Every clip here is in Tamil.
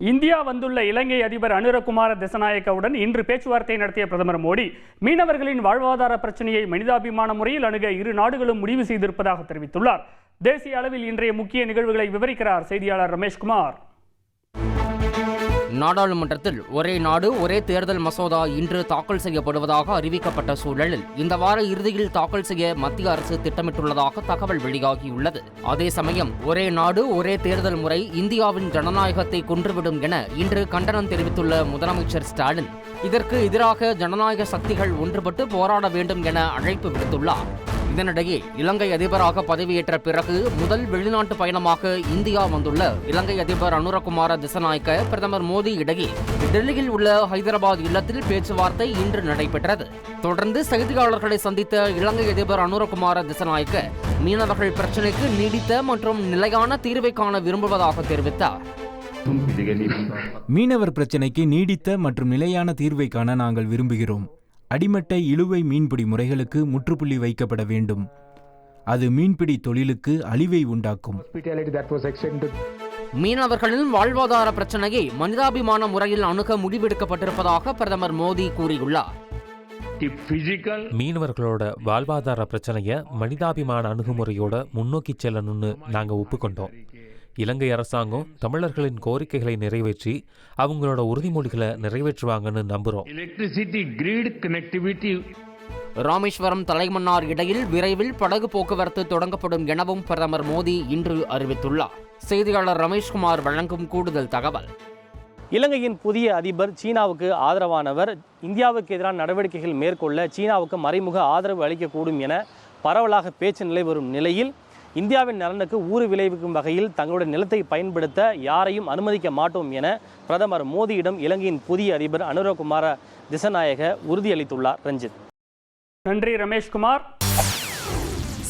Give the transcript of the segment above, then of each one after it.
இந்தியா வந்துள்ள இலங்கை அதிபர் அனுரகுமார திசநாயக்கவுடன் இன்று பேச்சுவார்த்தை நடத்திய பிரதமர் மோடி மீனவர்களின் வாழ்வாதார பிரச்சனையை மனிதாபிமான முறையில் அணுக இரு நாடுகளும் முடிவு செய்திருப்பதாக தெரிவித்துள்ளார். தேசிய அளவில் இன்றைய முக்கிய நிகழ்வுகளை விவரிக்கிறார் செய்தியாளர் ரமேஷ்குமார். நாடாளுமன்றத்தில் ஒரே நாடு ஒரே தேர்தல் மசோதா இன்று தாக்கல் செய்யப்படுவதாக அறிவிக்கப்பட்ட சூழலில் இந்த வார இறுதியில் தாக்கல் செய்ய மத்திய அரசு திட்டமிட்டுள்ளதாக தகவல் வெளியாகியுள்ளது. அதே சமயம் ஒரே நாடு ஒரே தேர்தல் முறை இந்தியாவின் ஜனநாயகத்தை கொன்றுவிடும் என இன்று கண்டனம் தெரிவித்துள்ள முதலமைச்சர் ஸ்டாலின் இதற்கு எதிராக ஜனநாயக சக்திகள் ஒன்றுபட்டு போராட வேண்டும் என அழைப்பு விடுத்துள்ளார். இதனிடையே இலங்கை அதிபராக பதவியேற்ற பிறகு முதல் வெளிநாட்டு பயணமாக இந்தியா வந்துள்ள இலங்கை அதிபர் அனுரகுமார திசநாயக்க பிரதமர் மோடி இடையே டெல்லியில் உள்ள ஹைதராபாத் இல்லத்தில் பேச்சுவார்த்தை இன்று நடைபெற்றது. தொடர்ந்து செய்தியாளர்களை சந்தித்த இலங்கை அதிபர் அனுரகுமார திசநாயக்க மீனவர்கள் பிரச்சினைக்கு நீடித்த மற்றும் நிலையான தீர்வை காண விரும்புவதாக தெரிவித்தார். மீனவர் பிரச்சினைக்கு நீடித்த மற்றும் நிலையான தீர்வை காண நாங்கள் விரும்புகிறோம். அடிமட்ட இழுவை மீன்பிடி முறைகளுக்கு முற்றுப்புள்ளி வைக்கப்பட வேண்டும். அது மீன்பிடி தொழிலுக்கு அழிவை உண்டாக்கும். மீனவர்களின் வாழ்வாதார பிரச்சனையை மனிதாபிமான முறையில் அணுக முடிவெடுக்கப்பட்டிருப்பதாக பிரதமர் மோடி கூறியுள்ளார். மீனவர்களோட வாழ்வாதார பிரச்சனையை மனிதாபிமான அணுகுமுறையோட முன்னோக்கி செல்லணும்னு நாங்க ஒப்புக்கொண்டோம். இலங்கை அரசாங்கம் தமிழர்களின் கோரிக்கைகளை நிறைவேற்றி அவங்களோட உறுதிமொழிகளை நிறைவேற்றுவாங்கன்னு நம்புறோம். ராமேஸ்வரம் தலைமன்னார் இடையில் விரைவில் படகு போக்குவரத்து தொடங்கப்படும் எனவும் பிரதமர் மோடி இன்று அறிவித்துள்ளார். செய்தியாளர் ரமேஷ்குமார் வழங்கும் கூடுதல் தகவல். இலங்கையின் புதிய அதிபர் சீனாவுக்கு ஆதரவானவர். இந்தியாவுக்கு எதிரான நடவடிக்கைகள் மேற்கொள்ள சீனாவுக்கு மறைமுக ஆதரவு அளிக்கக்கூடும் என பரவலாக பேச்சு நிலை வரும் நிலையில் இந்தியாவின் நலனுக்கு ஊறு விளைவிக்கும் வகையில் தங்களுடைய நிலத்தை பயன்படுத்த யாரையும் அனுமதிக்க மாட்டோம் என பிரதமர் மோடியிடம் இலங்கையின் புதிய அதிபர் அனுரகுமார திசநாயக்க உறுதியளித்துள்ளார். ரஞ்சித். நன்றி ரமேஷ்குமார்.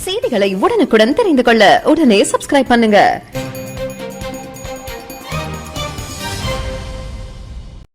செய்திகளை உடனுக்குடன் தெரிந்து கொள்ள உடனே சப்ஸ்கிரைப் பண்ணுங்க.